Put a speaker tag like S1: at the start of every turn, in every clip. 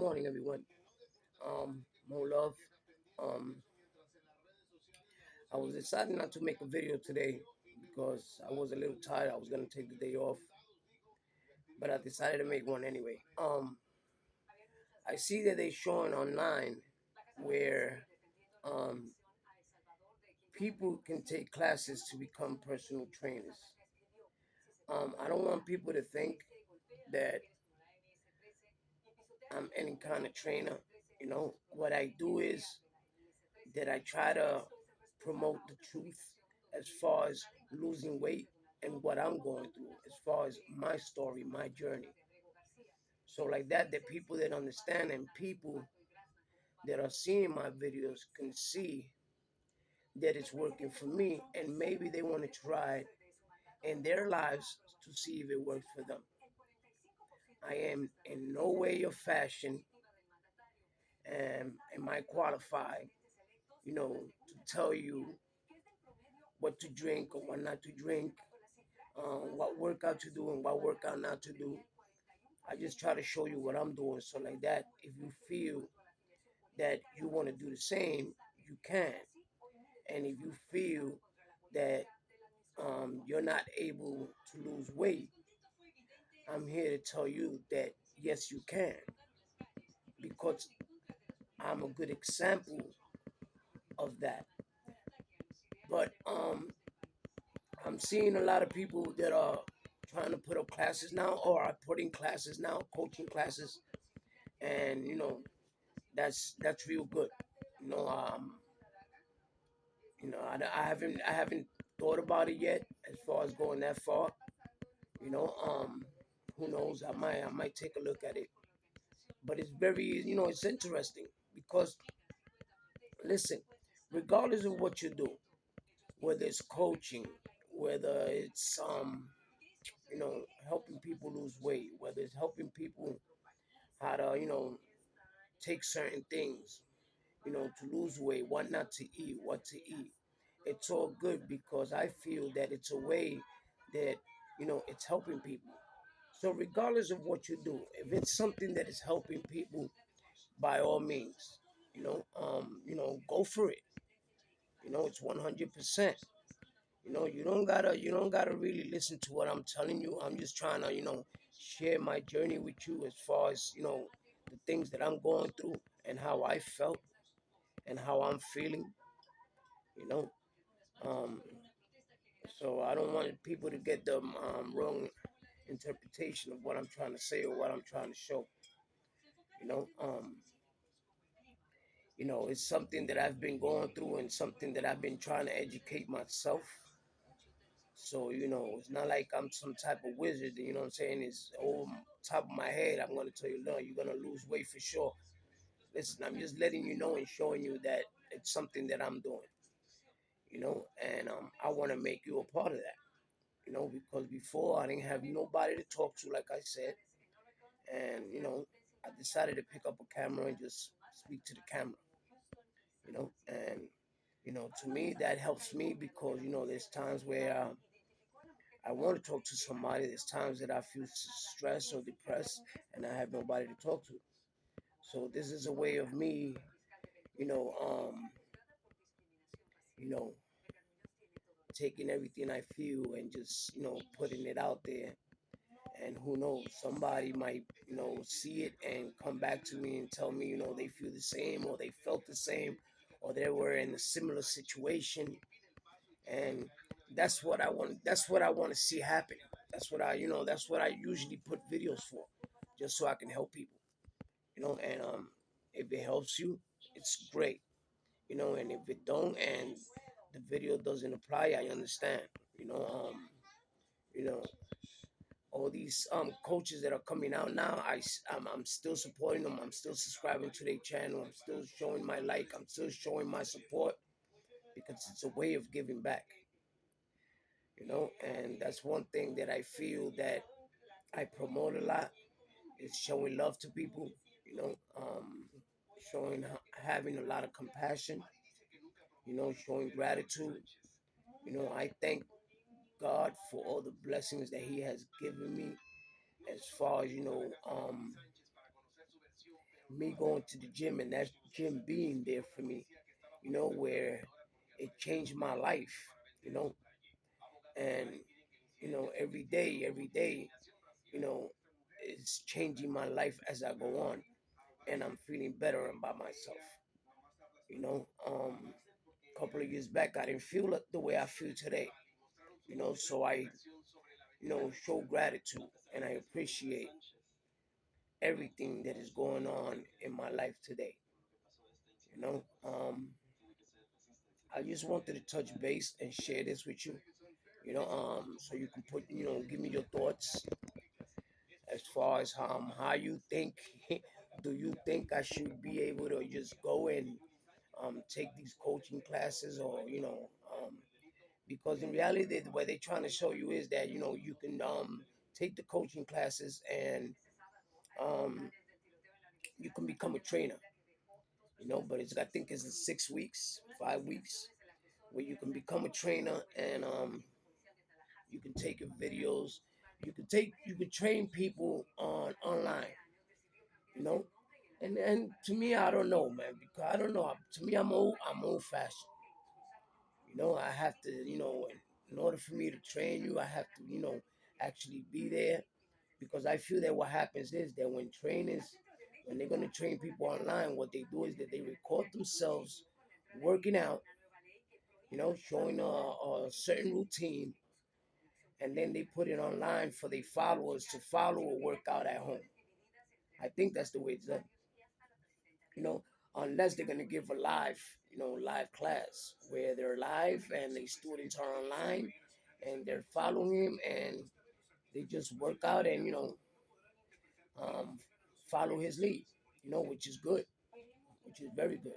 S1: morning, everyone. More love. Um, I was deciding not to make a video today because I was a little tired. I was gonna take the day off, but I decided to make one anyway. I see that they showing online where um people can take classes to become personal trainers. I don't want people to think that I'm any kind of trainer. What I do is that I try to promote the truth as far as losing weight and what I'm going through, as far as my story, my journey. So like that, the people that understand and people that are seeing my videos can see that it's working for me, and maybe they want to try it in their lives to see if it works for them. I am in no way or fashion am I qualified, to tell you what to drink or what not to drink, what workout to do and what workout not to do. I just try to show you what I'm doing. So like that, if you feel that you want to do the same, you can. And if you feel that you're not able to lose weight, I'm here to tell you that yes, you can, because I'm a good example of that. But I'm seeing a lot of people that are trying to put up classes now, or are putting classes now, coaching classes, and that's real good. You know, um, I haven't thought about it yet as far as going that far. You know, um, who knows? I might take a look at it, but it's very it's interesting because listen, regardless of what you do, whether it's coaching, whether it's helping people lose weight, whether it's helping people how to take certain things, to lose weight, what not to eat, what to eat. It's all good because I feel that it's a way that, it's helping people. So regardless of what you do, if it's something that is helping people, by all means, go for it. It's 100%. You don't gotta really listen to what I'm telling you. I'm just trying to, share my journey with you as far as, the things that I'm going through and how I felt and how I'm feeling, you know. Um, so I don't want people to get the wrong interpretation of what I'm trying to say or what I'm trying to show. You know, um, it's something that I've been going through and something that I've been trying to educate myself. So, it's not like I'm some type of wizard, what I'm saying? It's over top of my head. I'm going to tell you, no, you're going to lose weight for sure. Listen, I'm just letting you know and showing you that it's something that I'm doing, and I want to make you a part of that, because before I didn't have nobody to talk to, like I said, and, I decided to pick up a camera and just speak to the camera, and, to me, that helps me because, there's times where I want to talk to somebody. There's times that I feel stressed or depressed and I have nobody to talk to. So this is a way of me, you know, um, you know, taking everything I feel and just, putting it out there. And who knows, somebody might, see it and come back to me and tell me, they feel the same or they felt the same or they were in a similar situation. And that's what I want. That's what I want to see happen. That's what I usually put videos for, just so I can help people. And if it helps you, it's great. And if it don't, and the video doesn't apply, I understand. You know, um, you know, all these coaches that are coming out now, I'm still supporting them. I'm still subscribing to their channel. I'm still showing my like. I'm still showing my support because it's a way of giving back. And that's one thing that I feel that I promote a lot is showing love to people, showing having a lot of compassion, showing gratitude. I thank God for all the blessings that He has given me as far as, me going to the gym and that gym being there for me, where it changed my life, you know, and every day, you know, it's changing my life as I go on, and I'm feeling better about myself. A couple of years back, I didn't feel it the way I feel today. So I, show gratitude and I appreciate everything that is going on in my life today. You know, um, I just wanted to touch base and share this with you. So you can give me your thoughts as far as how you think. Do you think I should be able to just go and take these coaching classes, or because in reality, what they're trying to show you is that you can take the coaching classes and um, you can become a trainer. But I think it's in 6 weeks, 5 weeks, where you can become a trainer and you can take your videos. You can train people online. You know, and to me, I don't know, man, because I don't know. To me, I'm old fashioned. I have to, in order for me to train you, I have to, actually be there, because I feel that what happens is that when they're going to train people online, what they do is that they record themselves working out, showing a certain routine, and then they put it online for their followers to follow or work out at home. I think that's the way it's done. you know, Unless they're gonna give a live class where they're live and the students are online and they're following him and they just work out and um, follow his lead, which is good, which is very good.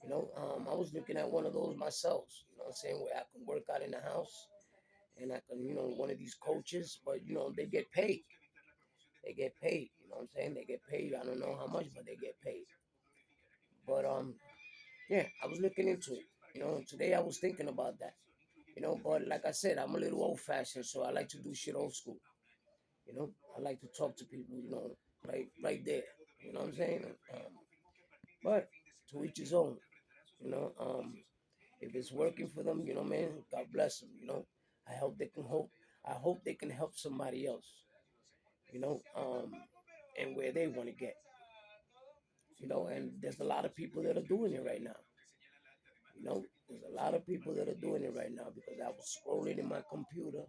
S1: I was looking at one of those myself, what I'm saying, where I can work out in the house and I can, one of these coaches, but they get paid. They get paid, what I'm saying? They get paid. I don't know how much, but they get paid. But yeah, I was looking into it. Today I was thinking about that. But like I said, I'm a little old fashioned, so I like to do shit old school. I like to talk to people, right there. You know what I'm saying? But to each his own. You know, um, if it's working for them, man, God bless them. I hope they can hope. I hope they can help somebody else. You know, um, and where they want to get. And there's a lot of people that are doing it right now. There's a lot of people that are doing it right now because I was scrolling in my computer.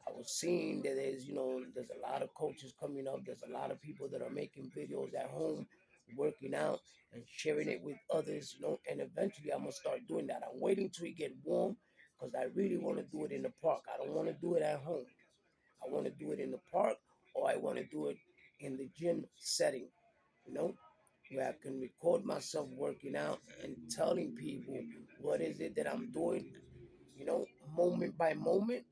S1: I was seeing that there's a lot of coaches coming up. There's a lot of people that are making videos at home, working out and sharing it with others, and eventually I'm gonna start doing that. I'm waiting till it get warm because I really want to do it in the park. I don't want to do it at home. I want to do it in the park, or I want to do it in the gym setting, you know, where I can record myself working out and telling people what is it that I'm doing, moment by moment,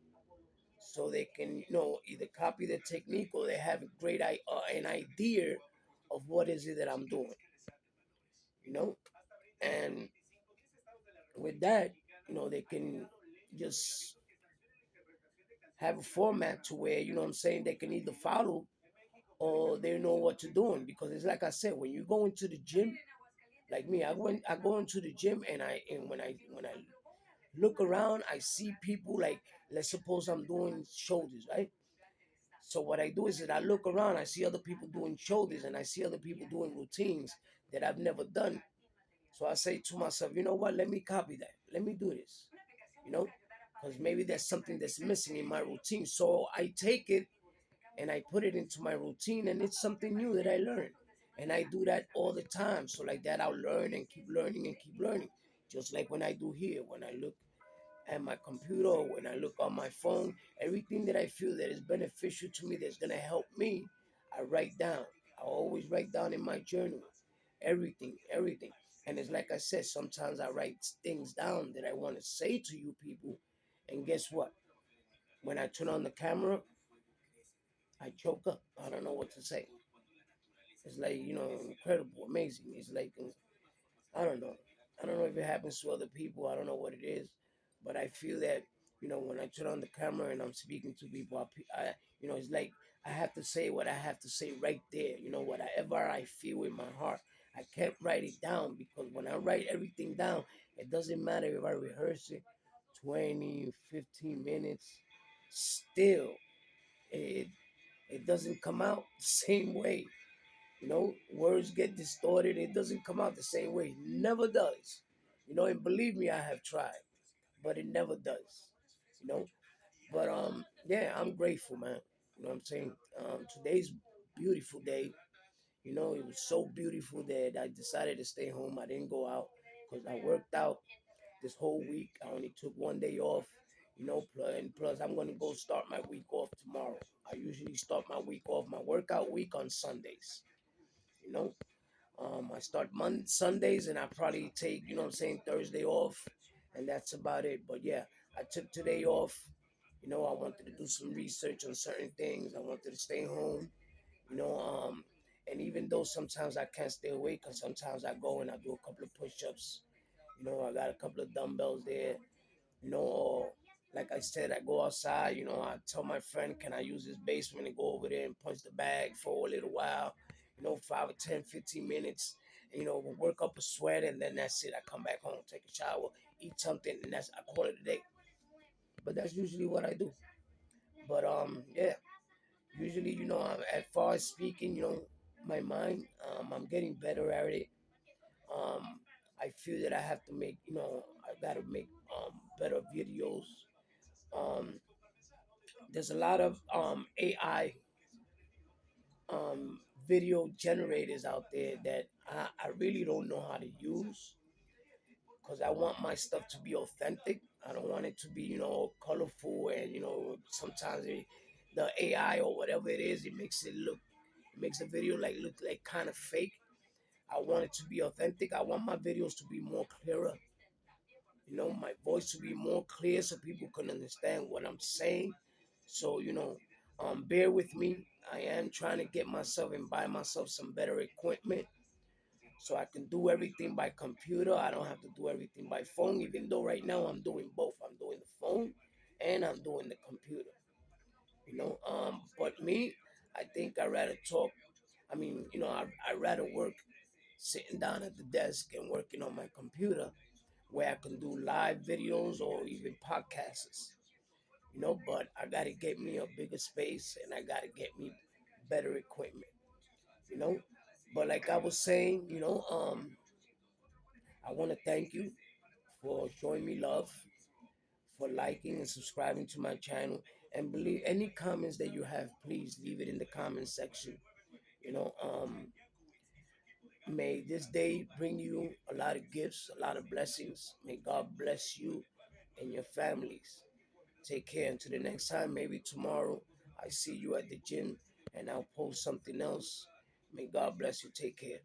S1: so they can, either copy the technique or they have a an idea of what is it that I'm doing, you know, and with that, they can just have a format to where, what I'm saying, they can either follow or they know what to doing, because it's like I said, when you go into the gym, like me, I go into the gym and when I look around, I see people, like, let's suppose I'm doing shoulders, right? So what I do is that I look around, I see other people doing shoulders and I see other people doing routines that I've never done. So I say to myself, you know what, let me copy that. Let me do this, you know, because maybe there's something that's missing in my routine. So I take it and I put it into my routine, and it's something new that I learned. And I do that all the time. So like that, I'll learn and keep learning and keep learning. Just like when I do here, when I look at my computer, or when I look on my phone, everything that I feel that is beneficial to me, that's gonna help me, I write down. I always write down in my journal everything, everything. And it's like I said, sometimes I write things down that I want to say to you people, and guess what? When I turn on the camera, I choke up. I don't know what to say. It's like, incredible, amazing. It's like, I don't know. I don't know if it happens to other people. I don't know what it is, but I feel that when I turn on the camera and I'm speaking to people, It's like I have to say what I have to say right there. Whatever I feel in my heart. I can't write it down because when I write everything down, it doesn't matter if I rehearse it 20, 15 minutes, still it it doesn't come out the same way. Words get distorted. It doesn't come out the same way. Never does. And believe me, I have tried, but it never does. You know, but yeah, I'm grateful, man. You know what I'm saying? Today's beautiful day. It was so beautiful that I decided to stay home. I didn't go out because I worked out this whole week. I only took one day off. And plus I'm gonna go start my week off tomorrow. I usually start my week off, my workout week on Sundays. You know, I start Sundays, and I probably take, what I'm saying, Thursday off, and that's about it. But yeah, I took today off. I wanted to do some research on certain things. I wanted to stay home. You know, um, and even though sometimes I can't stay awake, because sometimes I go and I do a couple of push-ups. I got a couple of dumbbells there. Or like I said, I go outside. I tell my friend, can I use his basement and go over there and punch the bag for a little while? 5 or 10, 15 minutes. We'll work up a sweat, and then that's it. I come back home, take a shower, eat something, and I call it a day. But that's usually what I do. But yeah, usually, as far as speaking, my mind, I'm getting better at it. Um, I feel that I have to make, I gotta make better videos. Um, there's a lot of AI um, video generators out there that I really don't know how to use because I want my stuff to be authentic. I don't want it to be, colorful, and sometimes the AI or whatever it is, it makes a video look like kind of fake. I want it to be authentic. I want my videos to be more clearer. My voice to be more clear so people can understand what I'm saying. So, bear with me. I am trying to get myself and buy myself some better equipment so I can do everything by computer. I don't have to do everything by phone, even though right now I'm doing both. I'm doing the phone and I'm doing the computer. But me, I think I rather talk. I mean, I rather work sitting down at the desk and working on my computer where I can do live videos or even podcasts. But I gotta get me a bigger space and I gotta get me better equipment. You know, but like I was saying, I want to thank you for showing me love, for liking and subscribing to my channel, and believe any comments that you have, please leave it in the comment section. You know, um, May this day bring you a lot of gifts, a lot of blessings. May God bless you and your families. Take care. Until the next time, maybe tomorrow, I see you at the gym and I'll post something else. May God bless you. Take care.